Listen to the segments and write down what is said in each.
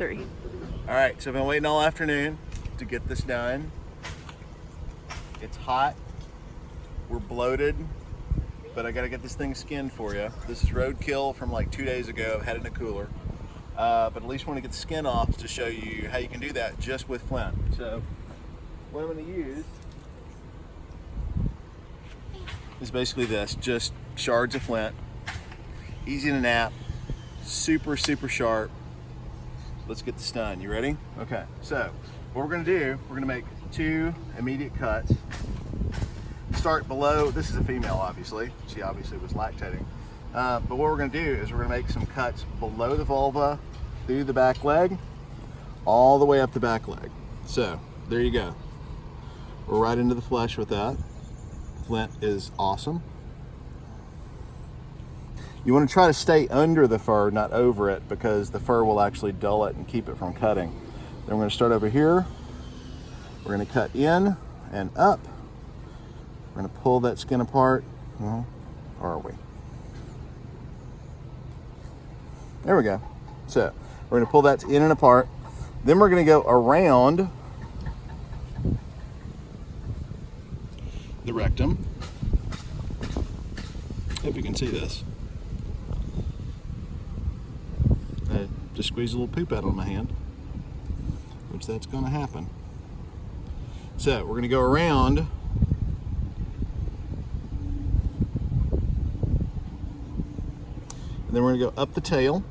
3. All right, so I've been waiting all afternoon to get this done. It's hot, we're bloated, but I gotta get this thing skinned for you. This is roadkill from like 2 days ago. I've had it in a cooler. But at least want to get the skin off to show you how you can do that just with Flint. So what I'm gonna use is basically this, just shards of Flint. Easy to nap, super sharp. Let's get this done. You ready? Okay, so what we're gonna do, we're gonna make 2 immediate cuts. Start below, this is a female obviously, she obviously was lactating. But what we're gonna do is we're gonna make some cuts below the vulva, through the back leg, all the way up the back leg. So there you go. We're right into the flesh with that. Flint is awesome. You want to try to stay under the fur, not over it, because the fur will actually dull it and keep it from cutting. Then we're going to start over here. We're going to cut in and up. We're going to pull that skin apart. Well, or are we? There we go. So we're going to pull that in and apart. Then we're going to go around the rectum. Hope you can see this. I just squeezed a little poop out on my hand, which that's going to happen. So we're going to go around and then we're going to go up the tail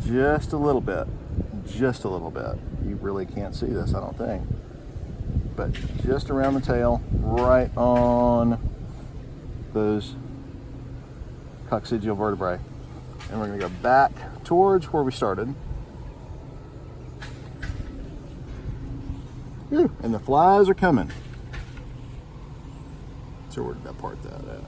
just a little bit. You really can't see this, I don't think, but just around the tail, right on those coccygeal vertebrae. And we're going to go back towards where we started. Whew, and the flies are coming. So where did I part that at?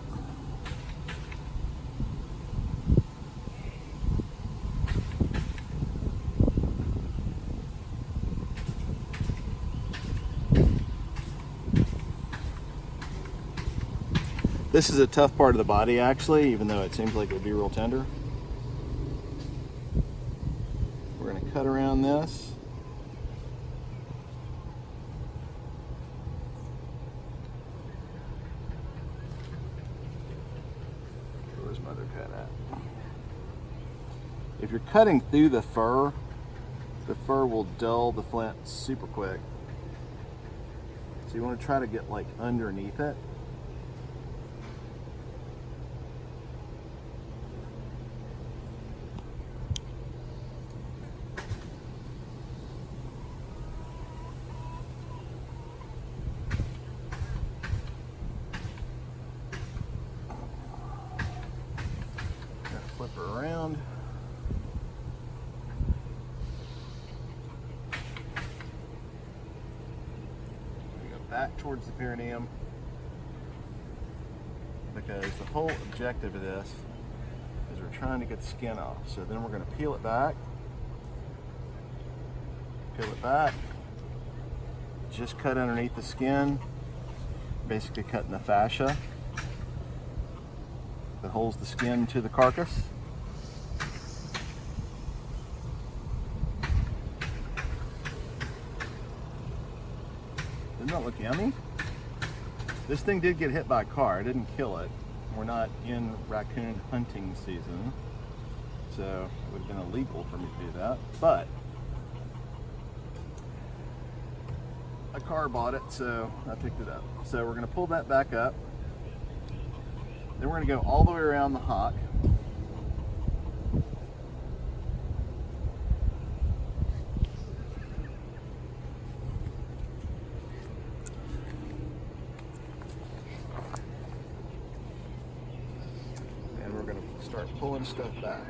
This is a tough part of the body actually, even though it seems like it would be real tender. We're going to cut around this. Where's my other cut at? If you're cutting through the fur will dull the flint super quick. So you want to try to get like underneath it. Flip her around. We go back towards the perineum because the whole objective of this is we're trying to get the skin off. So then we're going to peel it back, just cut underneath the skin, basically cutting the fascia that holds the skin to the carcass. Doesn't that look yummy? This thing did get hit by a car. I didn't kill it. We're not in raccoon hunting season, so it would have been illegal for me to do that. But a car bought it, so I picked it up. So we're going to pull that back up. Then we're going to go all the way around the hock. And we're going to start pulling stuff back.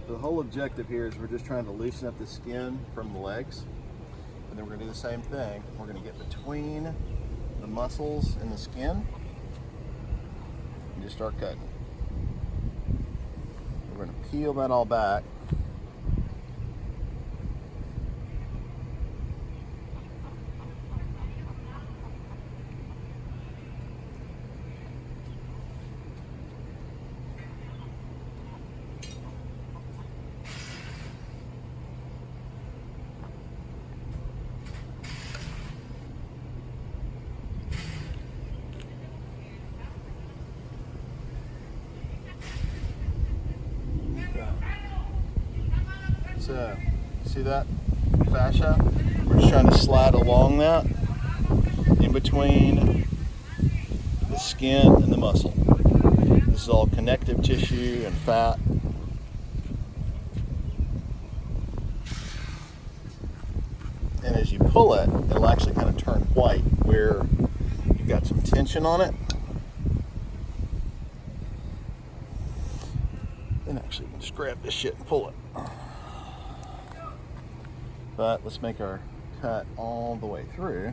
The whole objective here is we're just trying to loosen up the skin from the legs, and then we're going to do the same thing. We're going to get between the muscles and the skin and just start cutting. We're going to peel that all back So, see that fascia? We're just trying to slide along that in between the skin and the muscle. This is all connective tissue and fat. And as you pull it, it'll actually kind of turn white where you've got some tension on it. Then actually just grab this shit and pull it. But let's make our cut all the way through.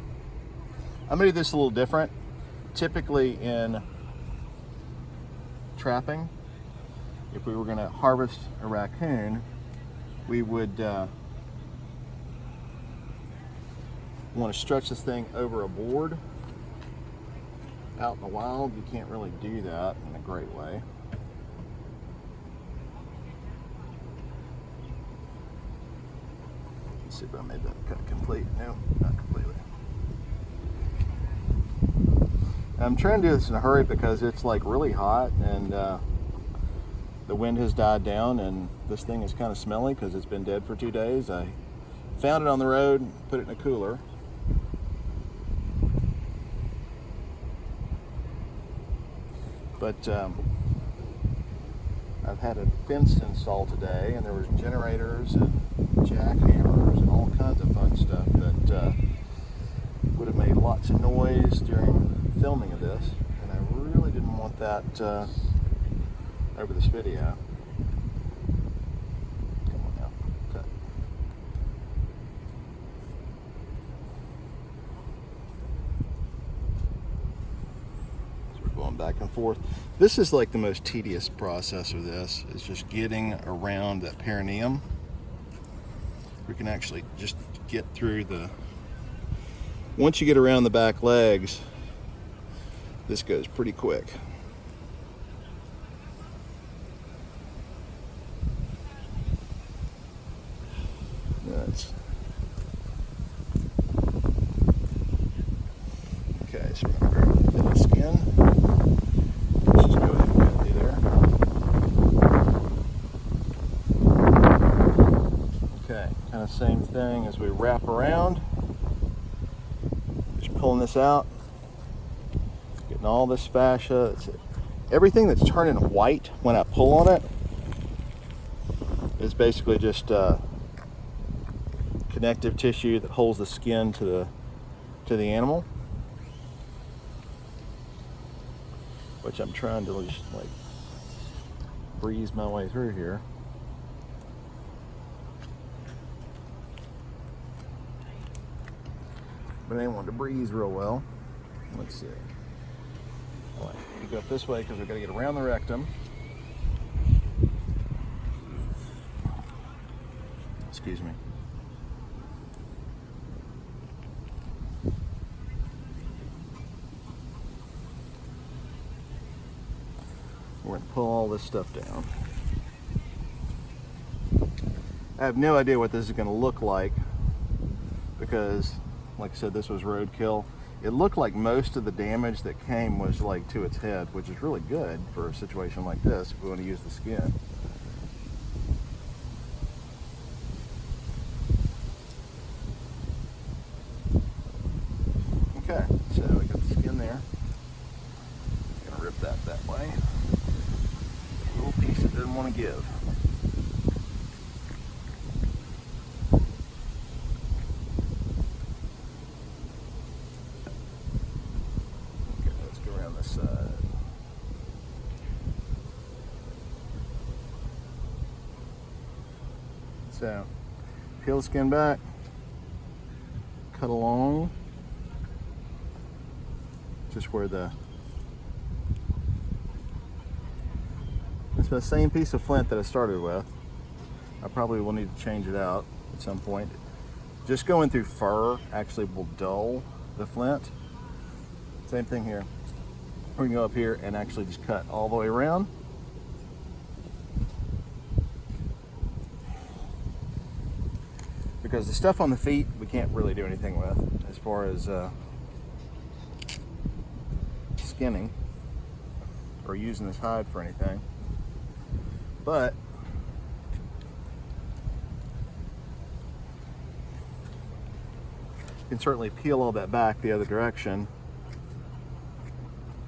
I'm gonna do this a little different. Typically in trapping, if we were gonna harvest a raccoon, we would want to stretch this thing over a board. Out in the wild, you can't really do that in a great way. Let's see if I made that cut complete. No, not completely. I'm trying to do this in a hurry because it's like really hot and the wind has died down and this thing is kind of smelly because it's been dead for 2 days. I found it on the road, put it in a cooler. But I've had a fence installed today, and there was generators and jackhammers and all kinds of fun stuff that would have made lots of noise during filming of this, and I really didn't want that over this video. Come on now, cut. Going back and forth. This is like the most tedious process of this, is just getting around that perineum. We can actually just get through the, once you get around the back legs, this goes pretty quick. That's okay, so we're going to grab the skin. Let's just go ahead and get through there. Okay, kind of same thing as we wrap around. Just pulling this out, getting all this fascia. Everything that's turning white when I pull on it is basically just connective tissue that holds the skin to the animal, which I'm trying to just like breeze my way through here. But I didn't want to breeze real well. Let's see. I like to go up this way because we've got to get around the rectum. Excuse me. We're going to pull all this stuff down. I have no idea what this is going to look like because, like I said, this was roadkill. It looked like most of the damage that came was like to its head, which is really good for a situation like this if we want to use the skin. Okay, so we got the skin there. I'm going to rip that way. A little piece it didn't want to give. Okay, let's go around this side. So, peel the skin back, cut along, just where it's the same piece of flint that I started with. I probably will need to change it out at some point. Just going through fur actually will dull the flint. Same thing here. We can go up here and actually just cut all the way around. Because the stuff on the feet we can't really do anything with as far as skinning or using this hide for anything. But can certainly peel all that back the other direction.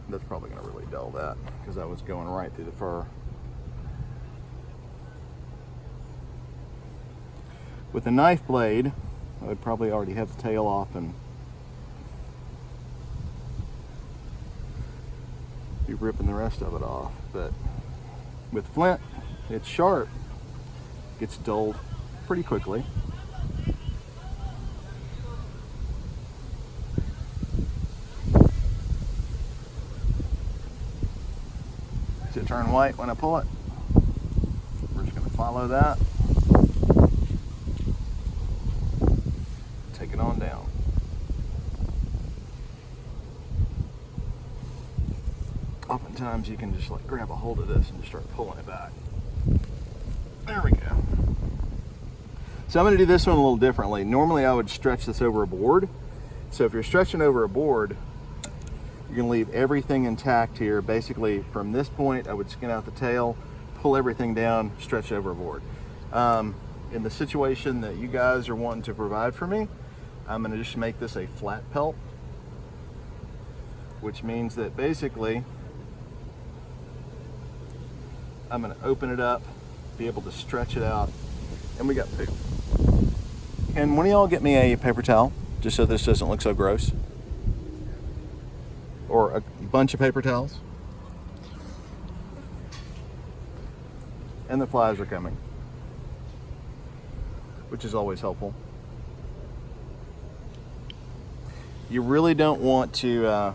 That's probably going to really dull that because that was going right through the fur. With a knife blade, I would probably already have the tail off and be ripping the rest of it off. But with Flint, it's sharp, gets dulled pretty quickly. See it turn white when I pull it. We're just going to follow that. Take it on down. Oftentimes you can just like grab a hold of this and just start pulling it back. There we go. So I'm going to do this one a little differently. Normally I would stretch this over a board. So if you're stretching over a board, you're going to leave everything intact here. Basically from this point I would skin out the tail, pull everything down, stretch it over a board. In the situation that you guys are wanting to provide for me, I'm going to just make this a flat pelt, which means that basically I'm going to open it up, be able to stretch it out, and we got poop. Can one of y'all get me a paper towel just so this doesn't look so gross? Or a bunch of paper towels? And the flies are coming, which is always helpful. You really don't want to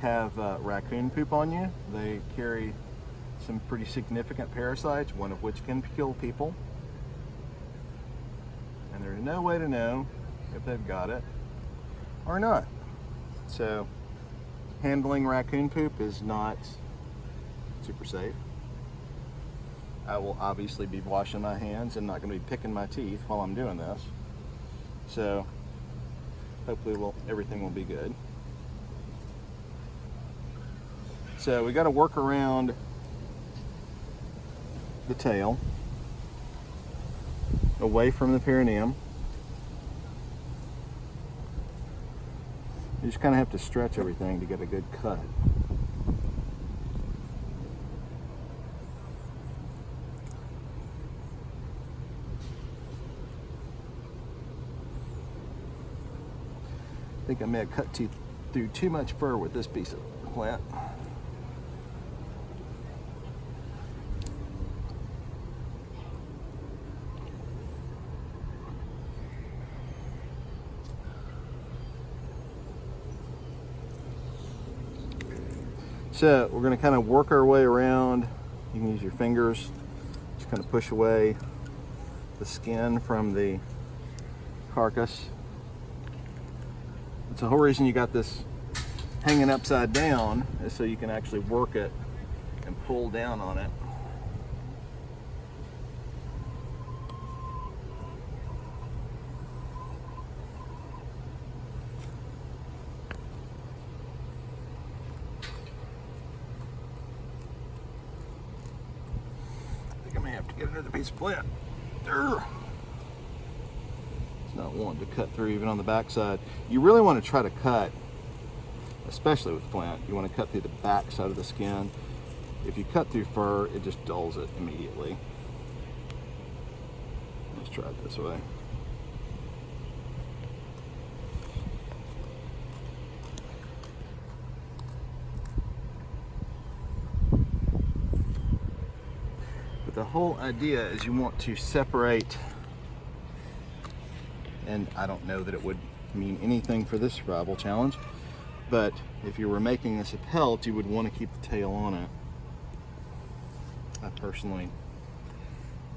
have raccoon poop on you. They carry some pretty significant parasites, one of which can kill people. And there's no way to know if they've got it or not. So handling raccoon poop is not super safe. I will obviously be washing my hands and not going to be picking my teeth while I'm doing this. So hopefully everything will be good. So we got to work around the tail, away from the perineum. You just kind of have to stretch everything to get a good cut. I think I may have cut through too much fur with this piece of plant. So we're going to kind of work our way around. You can use your fingers, just kind of push away the skin from the carcass. It's the whole reason you got this hanging upside down is so you can actually work it and pull down on it. I think I may have to get another piece of Flint. It's not wanting to cut through even on the back side. You really want to try to cut, especially with Flint, you want to cut through the back side of the skin. If you cut through fur, it just dulls it immediately. Let's try it this way. But the whole idea is you want to separate, and I don't know that it would mean anything for this survival challenge, but if you were making this a pelt, you would want to keep the tail on it. I personally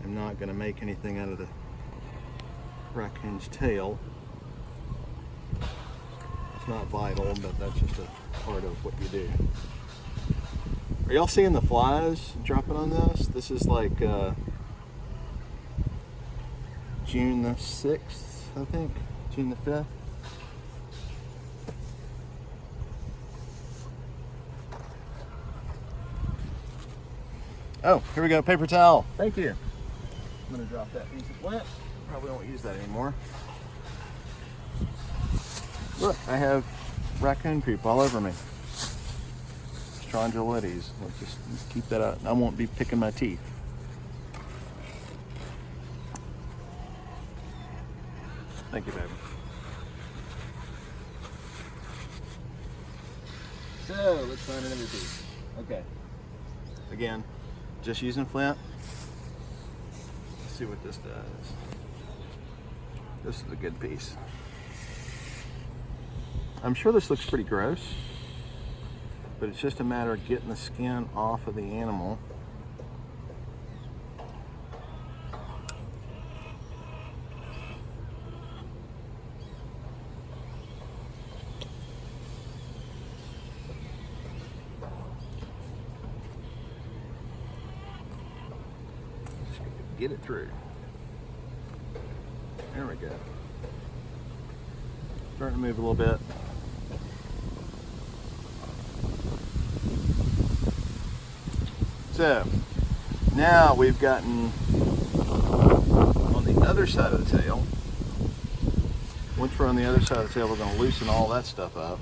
am not going to make anything out of the raccoon's tail. It's not vital, but that's just a part of what you do. Are y'all seeing the flies dropping on this? This is like June the 6th, I think, June the 5th. Oh, here we go, paper towel. Thank you. I'm gonna drop that piece of Flint. Probably won't use that anymore. Look, I have raccoon poop all over me. Strongylides. Let's just keep that out. I won't be picking my teeth. Thank you, baby. So let's find another piece. Okay. Again, just using Flint. Let's see what this does. This is a good piece. I'm sure this looks pretty gross, but it's just a matter of getting the skin off of the animal. Just get it through. There we go. Starting to move a little bit. So now we've gotten on the other side of the tail. Once we're on the other side of the tail, we're going to loosen all that stuff up.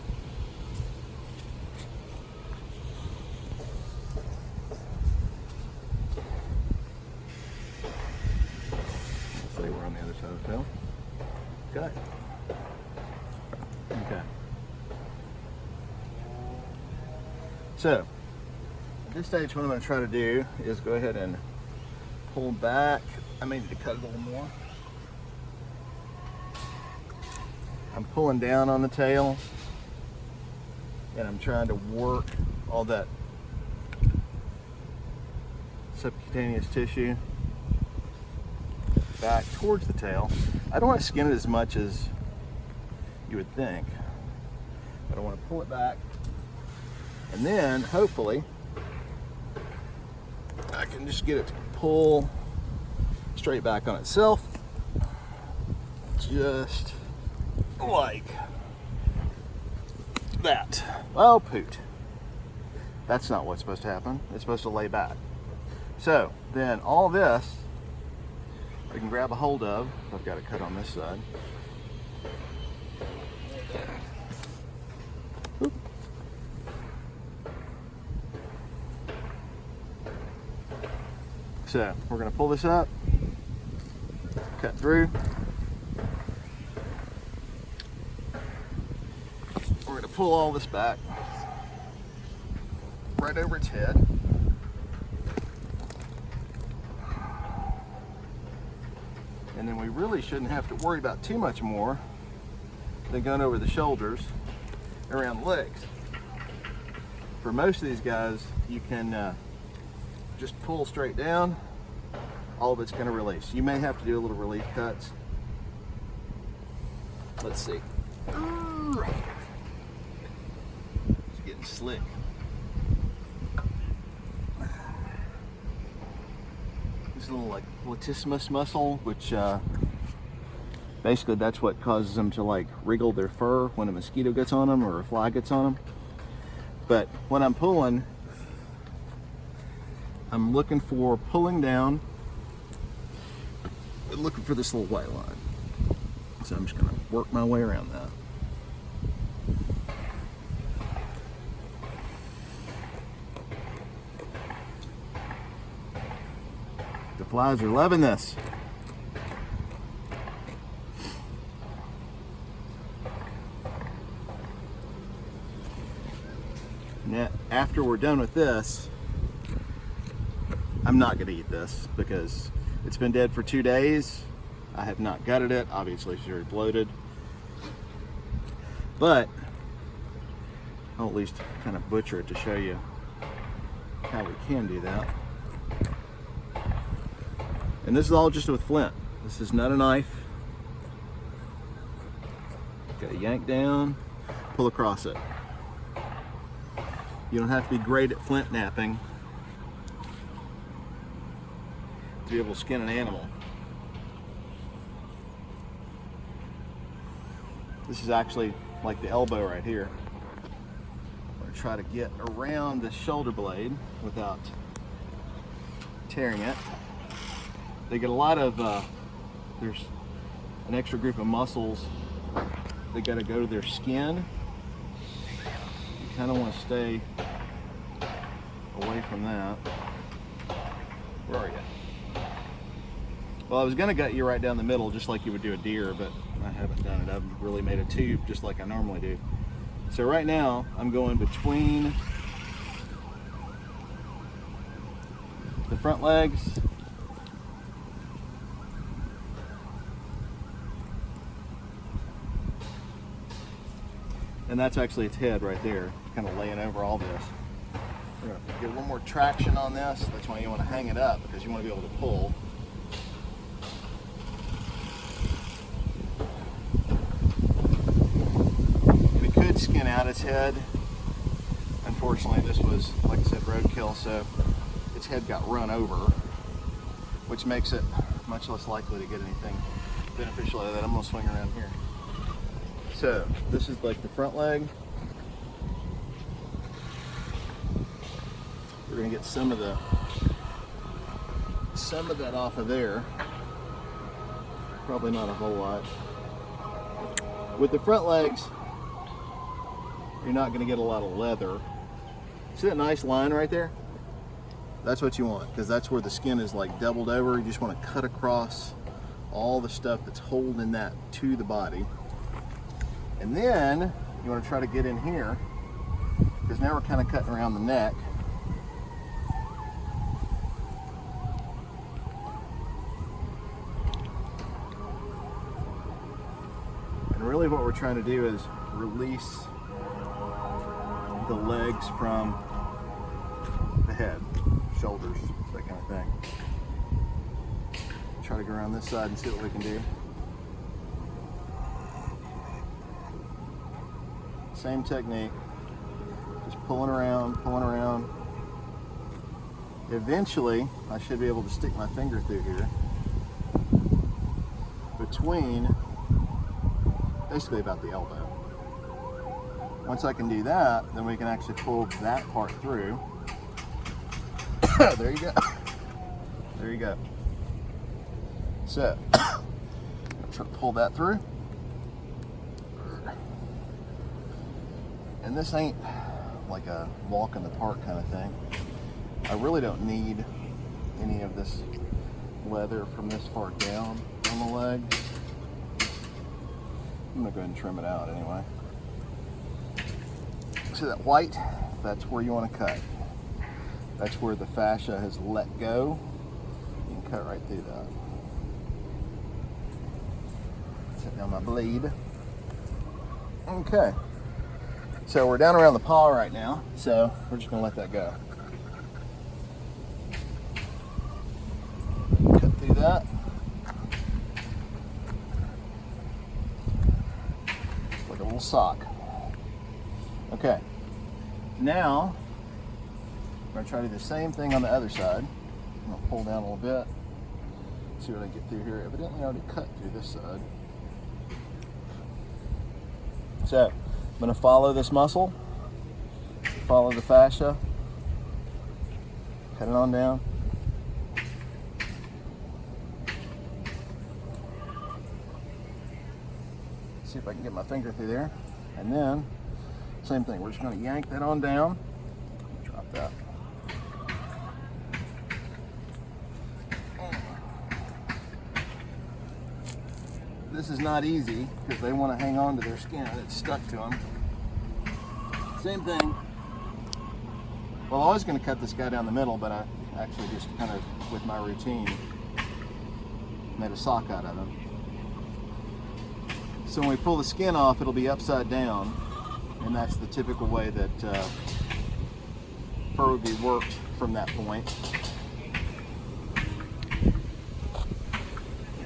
Let's say we're on the other side of the tail. Okay. Okay. So at this stage, what I'm going to try to do is go ahead and pull back. I may need to cut it a little more. I'm pulling down on the tail and I'm trying to work all that subcutaneous tissue back towards the tail. I don't want to skin it as much as you would think, but I want to pull it back, and then hopefully I can just get it to pull straight back on itself, just like that. Oh, poot. That's not what's supposed to happen. It's supposed to lay back. So then all this I can grab a hold of. I've got it cut on this side. Oop. So we're going to pull this up, cut through. We're going to pull all this back right over its head. And then we really shouldn't have to worry about too much more than going over the shoulders, around the legs. For most of these guys, you can just pull straight down. All of it's going to release. You may have to do a little relief cuts. Let's see. It's getting slick. This little like latissimus muscle, which basically that's what causes them to like wriggle their fur when a mosquito gets on them or a fly gets on them. But when I'm pulling, I'm looking for pulling down, looking for this little white line. So I'm just going to work my way around that. The flies are loving this. Now, after we're done with this, I'm not going to eat this because it's been dead for 2 days. I have not gutted it. Obviously, it's very bloated. But I'll at least kind of butcher it to show you how we can do that. And this is all just with Flint. This is not a knife. Got to yank down, pull across it. You don't have to be great at flint napping to be able to skin an animal. This is actually like the elbow right here. I'm going to try to get around the shoulder blade without tearing it. They get a lot of, there's an extra group of muscles they got to go to their skin. You kind of want to stay away from that. Where are you? Well, I was going to gut you right down the middle just like you would do a deer, but I haven't done it. I've really made a tube just like I normally do. So right now I'm going between the front legs and that's actually its head right there, kind of laying over all this. We're going to get a little more traction on this. That's why you want to hang it up, because you want to be able to pull. We could skin out its head. Unfortunately, this was, like I said, roadkill, so its head got run over, which makes it much less likely to get anything beneficial out of that. I'm going to swing around here. So this is like the front leg. We're going to get some of that off of there. Probably not a whole lot. With the front legs, you're not going to get a lot of leather. See that nice line right there? That's what you want, because that's where the skin is like doubled over. You just want to cut across all the stuff that's holding that to the body. And then you want to try to get in here, because now we're kind of cutting around the neck. And really what we're trying to do is release the legs from the head, shoulders, that kind of thing. Try to go around this side and see what we can do. Same technique, just pulling around, pulling around. Eventually, I should be able to stick my finger through here between, basically about the elbow. Once I can do that, then we can actually pull that part through. There you go. There you go. So, I'm trying to pull that through. And this ain't like a walk in the park kind of thing. I really don't need any of this leather from this far down on the leg. I'm gonna go ahead and trim it out anyway. See that white? That's where you want to cut. That's where the fascia has let go. You can cut right through that. Set down my blade. Okay. So we're down around the paw right now, so we're just gonna let that go. Cut through that. Like a little sock. Okay. Now, I'm gonna try to do the same thing on the other side. I'm gonna pull down a little bit. See what I get through here. Evidently I already cut through this side. So, I'm going to follow this muscle, follow the fascia, cut it on down. See if I can get my finger through there. And then, same thing, we're just going to yank that on down. Drop that. This is not easy because they want to hang on to their skin. It's stuck to them. Same thing. Well, I was going to cut this guy down the middle, but I actually just kind of, with my routine, made a sock out of him. So when we pull the skin off, it'll be upside down, and that's the typical way that fur would be worked from that point.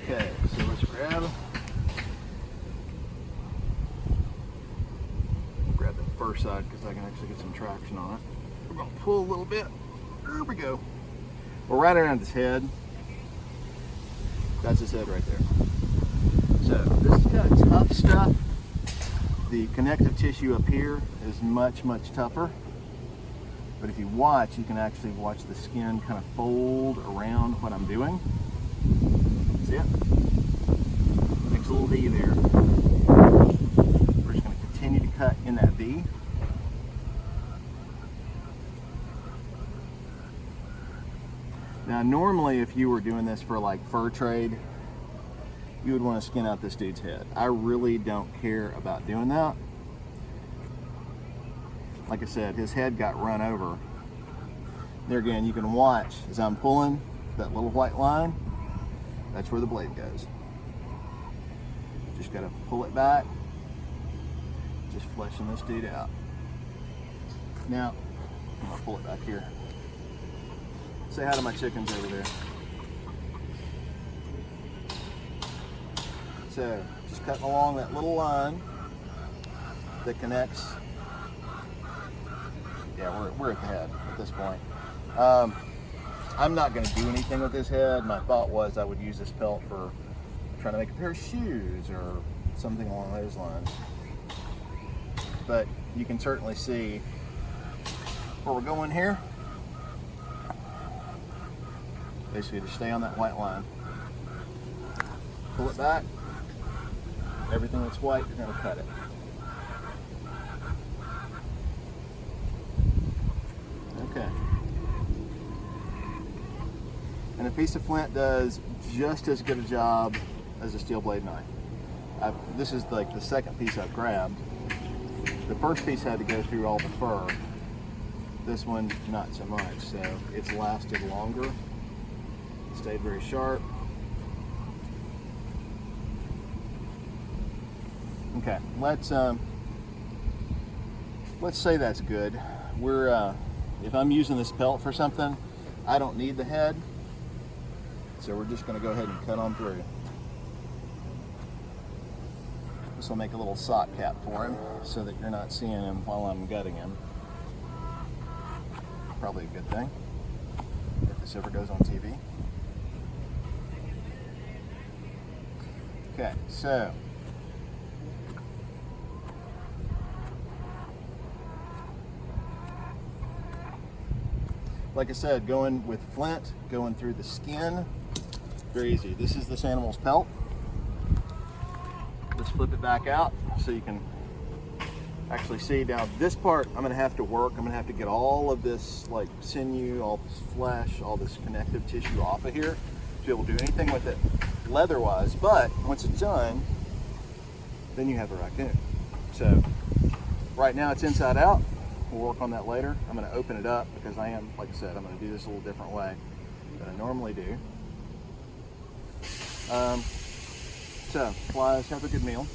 Okay, so let's grab the first side because I can actually get some traction on it. We're going to pull a little bit. There we go. We're right around his head. That's his head right there. So this is kind of tough stuff. The connective tissue up here is much, much tougher. But if you watch, you can actually watch the skin kind of fold around what I'm doing. See it? Makes a little V there. cut in that V. Now normally if you were doing this for like fur trade, you would want to skin out this dude's head. I really don't care about doing that. Like I said, his head got run over. There again, you can watch as I'm pulling that little white line, that's where the blade goes. Just gotta pull it back, just fleshing this dude out. Now, I'm gonna pull it back here. Say hi to my chickens over there. So, just cutting along that little line that connects. Yeah, we're at the head at this point. I'm not going to do anything with this head. My thought was I would use this pelt for trying to make a pair of shoes or something along those lines. But you can certainly see where we're going here. Basically, to stay on that white line. Pull it back. Everything that's white, you're going to cut it. Okay. And a piece of flint does just as good a job as a steel blade knife. This is like the second piece I've grabbed. The first piece had to go through all the fur. This one, not so much. So it's lasted longer. Stayed very sharp. Okay, let's say that's good. If I'm using this pelt for something, I don't need the head, so we're just going to go ahead and cut on through. This will make a little sock cap for him, so that you're not seeing him while I'm gutting him. Probably a good thing if this ever goes on TV. Okay, so. Like I said, going with flint, going through the skin, very easy. This is this animal's pelt. Just flip it back out so you can actually see. Now this part I'm gonna have to work. I'm gonna have to get all of this like sinew, all this flesh, all this connective tissue off of here to be able to do anything with it leather-wise. But once it's done, then you have a raccoon. So right now it's inside out. We'll work on that later. I'm going to open it up because like I said, I'm going to do this a little different way than I normally do. So, flies, have a good meal.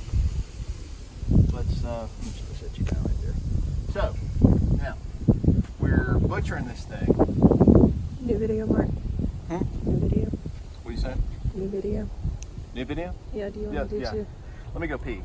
Let's I'm just going to set you down right there. So, now, we're butchering this thing. New video, Mark. New video. What do you say? New video. New video? Yeah, do you want to do too? Let me go pee.